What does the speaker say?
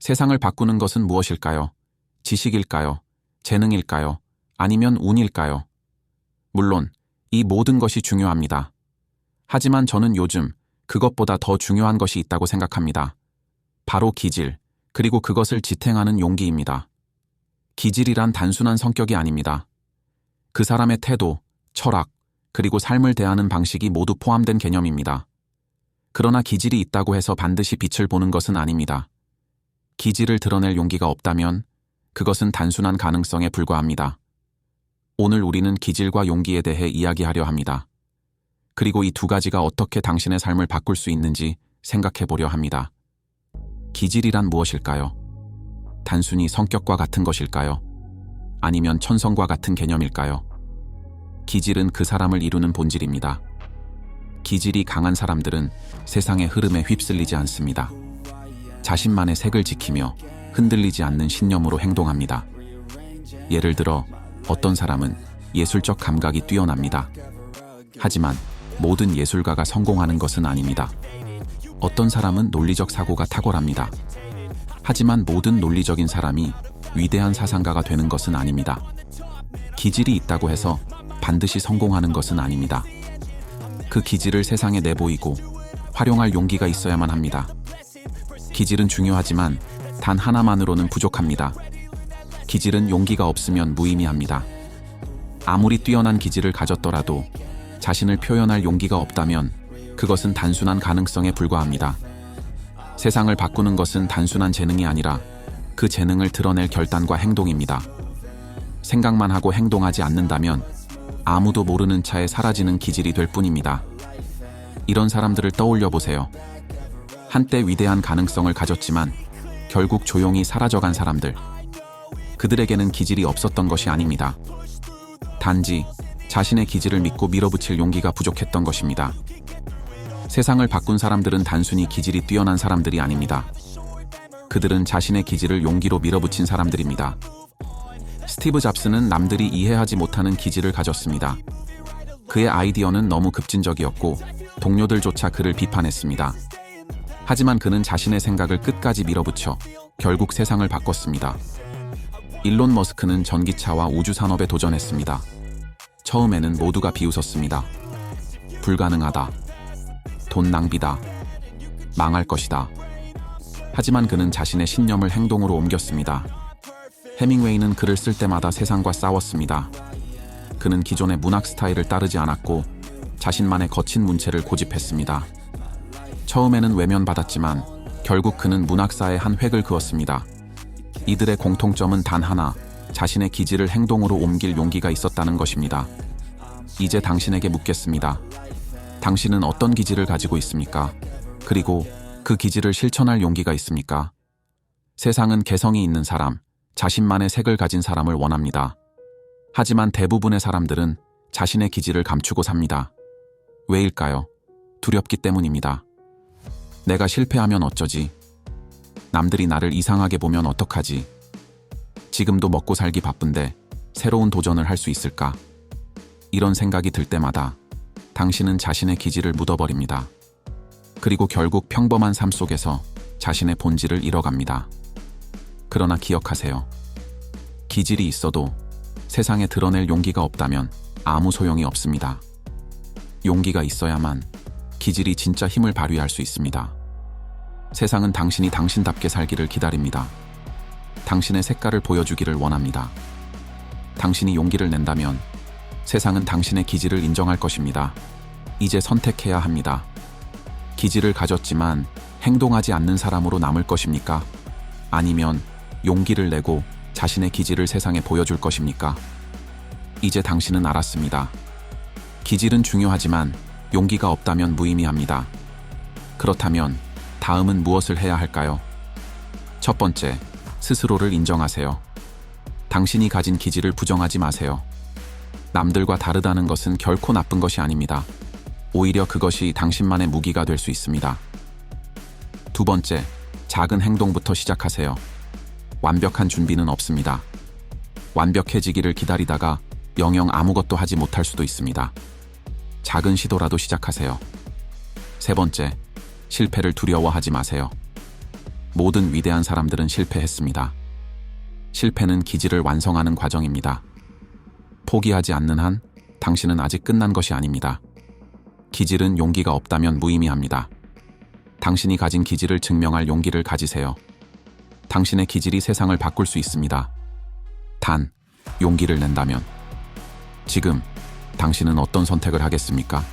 세상을 바꾸는 것은 무엇일까요? 지식일까요? 재능일까요? 아니면 운일까요? 물론 이 모든 것이 중요합니다. 하지만 저는 요즘 그것보다 더 중요한 것이 있다고 생각합니다. 바로 기질, 그리고 그것을 지탱하는 용기입니다. 기질이란 단순한 성격이 아닙니다. 그 사람의 태도, 철학, 그리고 삶을 대하는 방식이 모두 포함된 개념입니다. 그러나 기질이 있다고 해서 반드시 빛을 보는 것은 아닙니다. 기질을 드러낼 용기가 없다면 그것은 단순한 가능성에 불과합니다. 오늘 우리는 기질과 용기에 대해 이야기하려 합니다. 그리고 이 두 가지가 어떻게 당신의 삶을 바꿀 수 있는지 생각해 보려 합니다. 기질이란 무엇일까요? 단순히 성격과 같은 것일까요? 아니면 천성과 같은 개념일까요? 기질은 그 사람을 이루는 본질입니다. 기질이 강한 사람들은 세상의 흐름에 휩쓸리지 않습니다. 자신만의 색을 지키며 흔들리지 않는 신념으로 행동합니다. 예를 들어 어떤 사람은 예술적 감각이 뛰어납니다. 하지만 모든 예술가가 성공하는 것은 아닙니다. 어떤 사람은 논리적 사고가 탁월합니다. 하지만 모든 논리적인 사람이 위대한 사상가가 되는 것은 아닙니다. 기질이 있다고 해서 반드시 성공하는 것은 아닙니다. 그 기질을 세상에 내보이고 활용할 용기가 있어야만 합니다. 기질은 중요하지만 단 하나만으로는 부족합니다. 기질은 용기가 없으면 무의미합니다. 아무리 뛰어난 기질을 가졌더라도 자신을 표현할 용기가 없다면 그것은 단순한 가능성에 불과합니다. 세상을 바꾸는 것은 단순한 재능이 아니라 그 재능을 드러낼 결단과 행동입니다. 생각만 하고 행동하지 않는다면 아무도 모르는 차에 사라지는 기질이 될 뿐입니다. 이런 사람들을 떠올려 보세요. 한때 위대한 가능성을 가졌지만 결국 조용히 사라져간 사람들. 그들에게는 기질이 없었던 것이 아닙니다. 단지 자신의 기질을 믿고 밀어붙일 용기가 부족했던 것입니다. 세상을 바꾼 사람들은 단순히 기질이 뛰어난 사람들이 아닙니다. 그들은 자신의 기질을 용기로 밀어붙인 사람들입니다. 스티브 잡스는 남들이 이해하지 못하는 기질을 가졌습니다. 그의 아이디어는 너무 급진적이었고 동료들조차 그를 비판했습니다. 하지만 그는 자신의 생각을 끝까지 밀어붙여 결국 세상을 바꿨습니다. 일론 머스크는 전기차와 우주산업에 도전했습니다. 처음에는 모두가 비웃었습니다. 불가능하다. 돈 낭비다. 망할 것이다. 하지만 그는 자신의 신념을 행동으로 옮겼습니다. 해밍웨이는 글을 쓸 때마다 세상과 싸웠습니다. 그는 기존의 문학 스타일을 따르지 않았고 자신만의 거친 문체를 고집했습니다. 처음에는 외면받았지만 결국 그는 문학사의 한 획을 그었습니다. 이들의 공통점은 단 하나, 자신의 기질을 행동으로 옮길 용기가 있었다는 것입니다. 이제 당신에게 묻겠습니다. 당신은 어떤 기질을 가지고 있습니까? 그리고 그 기질을 실천할 용기가 있습니까? 세상은 개성이 있는 사람, 자신만의 색을 가진 사람을 원합니다. 하지만 대부분의 사람들은 자신의 기질을 감추고 삽니다. 왜일까요? 두렵기 때문입니다. 내가 실패하면 어쩌지? 남들이 나를 이상하게 보면 어떡하지? 지금도 먹고 살기 바쁜데 새로운 도전을 할 수 있을까? 이런 생각이 들 때마다 당신은 자신의 기질을 묻어버립니다. 그리고 결국 평범한 삶 속에서 자신의 본질을 잃어갑니다. 그러나 기억하세요. 기질이 있어도 세상에 드러낼 용기가 없다면 아무 소용이 없습니다. 용기가 있어야만 기질이 진짜 힘을 발휘할 수 있습니다. 세상은 당신이 당신답게 살기를 기다립니다. 당신의 색깔을 보여주기를 원합니다. 당신이 용기를 낸다면 세상은 당신의 기질을 인정할 것입니다. 이제 선택해야 합니다. 기질을 가졌지만 행동하지 않는 사람으로 남을 것입니까? 아니면 용기를 내고 자신의 기질을 세상에 보여줄 것입니까? 이제 당신은 알았습니다. 기질은 중요하지만 용기가 없다면 무의미합니다. 그렇다면 다음은 무엇을 해야 할까요? 첫 번째, 스스로를 인정하세요. 당신이 가진 기질을 부정하지 마세요. 남들과 다르다는 것은 결코 나쁜 것이 아닙니다. 오히려 그것이 당신만의 무기가 될 수 있습니다. 두 번째, 작은 행동부터 시작하세요. 완벽한 준비는 없습니다. 완벽해지기를 기다리다가 영영 아무것도 하지 못할 수도 있습니다. 작은 시도라도 시작하세요. 세 번째, 실패를 두려워하지 마세요. 모든 위대한 사람들은 실패했습니다. 실패는 기질을 완성하는 과정입니다. 포기하지 않는 한 당신은 아직 끝난 것이 아닙니다. 기질은 용기가 없다면 무의미합니다. 당신이 가진 기질을 증명할 용기를 가지세요. 당신의 기질이 세상을 바꿀 수 있습니다. 단, 용기를 낸다면. 지금 당신은 어떤 선택을 하겠습니까?